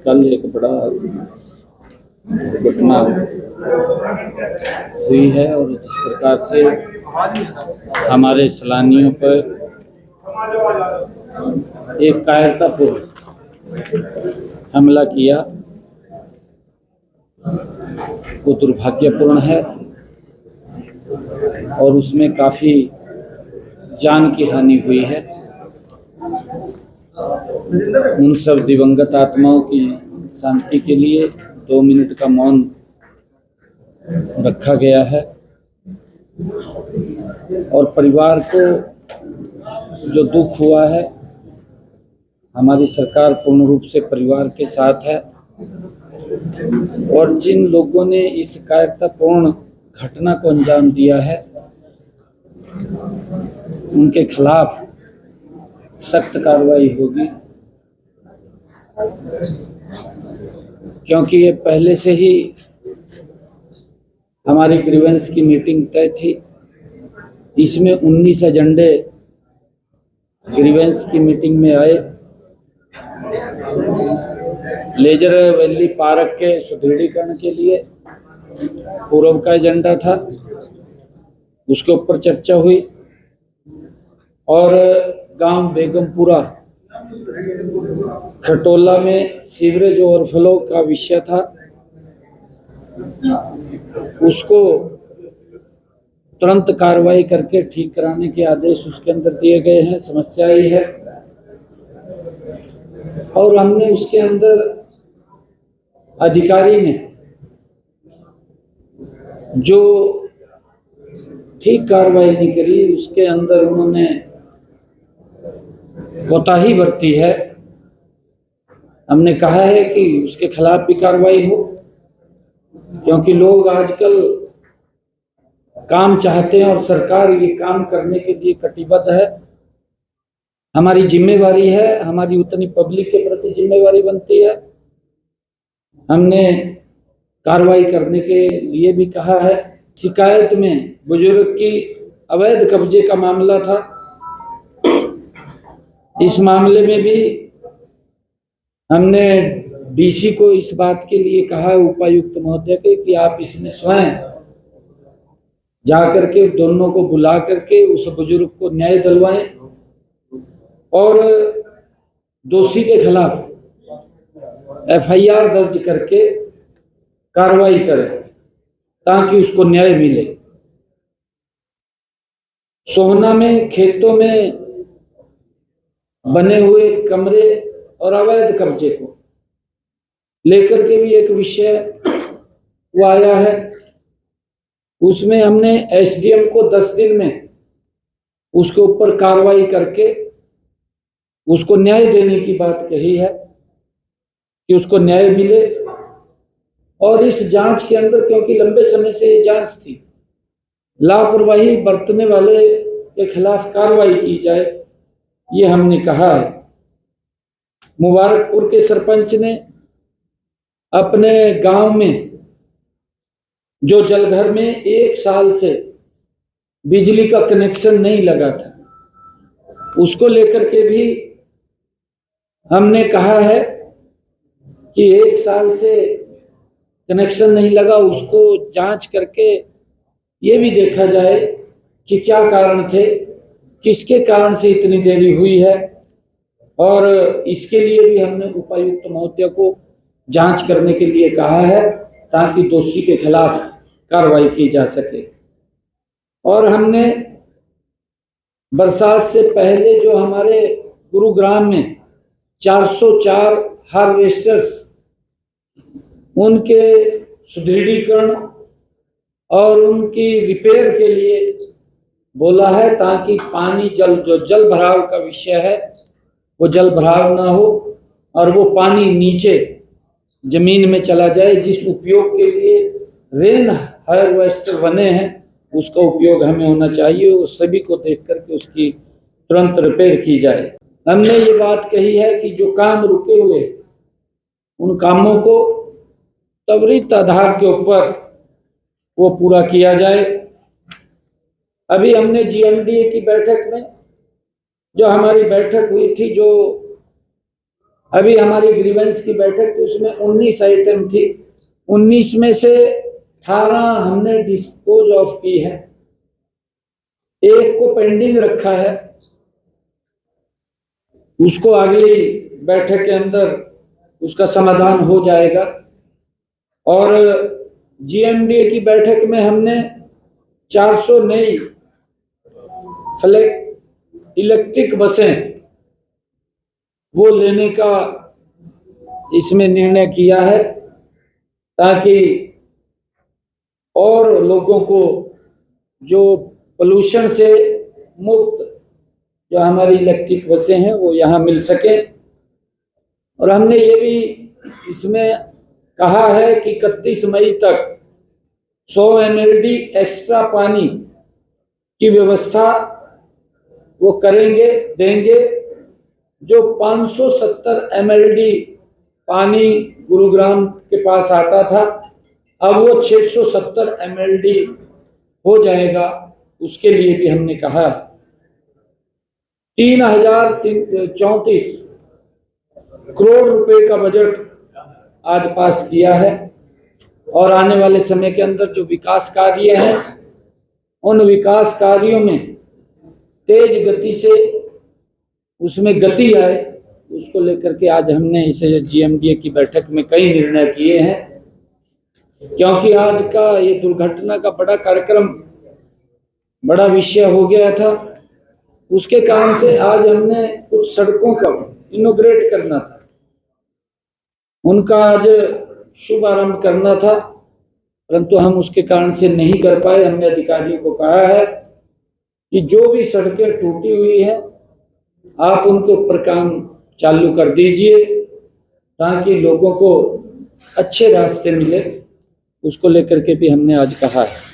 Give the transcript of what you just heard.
कल एक बड़ा दुर्घटना हुई है और जिस प्रकार से हमारे सैलानियों पर एक कायरतापूर्ण हमला किया वो दुर्भाग्यपूर्ण है और उसमें काफ़ी जान की हानि हुई है। उन सब दिवंगत आत्माओं की शांति के लिए 2 मिनट का मौन रखा गया है और परिवार को जो दुख हुआ है, हमारी सरकार पूर्ण रूप से परिवार के साथ है और जिन लोगों ने इस कायरतापूर्ण घटना को अंजाम दिया है उनके खिलाफ सख्त कार्रवाई होगी, क्योंकि ये पहले से ही हमारी ग्रीवेंस की मीटिंग तय थी। इसमें 19 एजेंडे ग्रीवेंस की मीटिंग में आए। लेजर वैली पार्क के सुदृढ़ीकरण के लिए पूर्व का एजेंडा था, उसके ऊपर चर्चा हुई और गांव बेगमपुरा खटोला में सीवरेज ओवरफ्लो का विषय था, उसको तुरंत कार्रवाई करके ठीक कराने के आदेश उसके अंदर दिए गए हैं। समस्या ही है और हमने उसके अंदर अधिकारी ने जो ठीक कार्रवाई नहीं करी, उसके अंदर उन्होंने कोताही बरती है। हमने कहा है कि उसके खिलाफ भी कार्रवाई हो, क्योंकि लोग आजकल काम चाहते हैं और सरकार ये काम करने के लिए कटिबद्ध है। हमारी जिम्मेवारी है, हमारी उतनी पब्लिक के प्रति जिम्मेवारी बनती है। हमने कार्रवाई करने के लिए भी कहा है। शिकायत में बुजुर्ग की अवैध कब्जे का मामला था, इस मामले में भी हमने डीसी को इस बात के लिए कहा, उपायुक्त महोदय के, कि आप इसमें स्वयं जाकर के दोनों को बुला करके उस बुजुर्ग को न्याय दिलवाएं और दोषी के खिलाफ एफआईआर दर्ज करके कार्रवाई करें ताकि उसको न्याय मिले। सोहना में खेतों में बने हुए कमरे और अवैध कब्जे को लेकर के भी एक विषय वो आया है। उसमें हमने एसडीएम को 10 दिन में उसके ऊपर कार्रवाई करके उसको न्याय देने की बात कही है कि उसको न्याय मिले। और इस जांच के अंदर, क्योंकि लंबे समय से ये जांच थी, लापरवाही बरतने वाले के खिलाफ कार्रवाई की जाए, ये हमने कहा है। मुबारकपुर के सरपंच ने अपने गांव में जो जलघर में 1 साल से बिजली का कनेक्शन नहीं लगा था, उसको लेकर के भी हमने कहा है कि 1 साल से कनेक्शन नहीं लगा, उसको जांच करके ये भी देखा जाए कि क्या कारण थे, किसके कारण से इतनी देरी हुई है। और इसके लिए भी हमने उपायुक्त महोदय को जांच करने के लिए कहा है ताकि दोषी के खिलाफ कार्रवाई की जा सके। और हमने बरसात से पहले जो हमारे गुरुग्राम में 404 हार्वेस्टर्स, उनके सुदृढ़ीकरण और उनकी रिपेयर के लिए बोला है ताकि पानी जो जल भराव का विषय है वो जल भराव ना हो और वो पानी नीचे जमीन में चला जाए। जिस उपयोग के लिए रेन हार्वेस्टर बने हैं उसका उपयोग हमें होना चाहिए, वो सभी को देख करके उसकी तुरंत रिपेयर की जाए। हमने ये बात कही है कि जो काम रुके हुए उन कामों को त्वरित आधार के ऊपर वो पूरा किया जाए। अभी हमने जीएमडीए की बैठक में, जो हमारी बैठक हुई थी, जो अभी हमारी ग्रीवेंस की बैठक थी, उसमें 19 आइटम थी। 19 में से 18 हमने डिस्पोज ऑफ की है, एक को पेंडिंग रखा है, उसको अगली बैठक के अंदर उसका समाधान हो जाएगा। और जीएमडीए की बैठक में हमने 400 नई इलेक्ट्रिक बसें वो लेने का इसमें निर्णय किया है, ताकि और लोगों को जो पोल्यूशन से मुक्त जो हमारी इलेक्ट्रिक बसें हैं वो यहाँ मिल सके। और हमने ये भी इसमें कहा है कि 31 मई तक 100 MLD एक्स्ट्रा पानी की व्यवस्था वो करेंगे, देंगे। जो 570 MLD पानी गुरुग्राम के पास आता था, अब वो 670 MLD हो जाएगा, उसके लिए भी हमने कहा है। 3034 करोड़ रुपए का बजट आज पास किया है। और आने वाले समय के अंदर जो विकास कार्य हैं, उन विकास कार्यों में तेज गति से उसमें गति आए, उसको लेकर के आज हमने इसे जीएमडीए की बैठक में कई निर्णय किए हैं। क्योंकि आज का ये दुर्घटना का बड़ा कार्यक्रम, बड़ा विषय हो गया था, उसके कारण से आज हमने कुछ सड़कों का इनोग्रेट करना था, उनका आज शुभारंभ करना था, परंतु हम उसके कारण से नहीं कर पाए। हमने अधिकारियों को कहा है कि जो भी सड़कें टूटी हुई है आप उनके ऊपर काम चालू कर दीजिए, ताकि लोगों को अच्छे रास्ते मिले। उसको लेकर के भी हमने आज कहा है।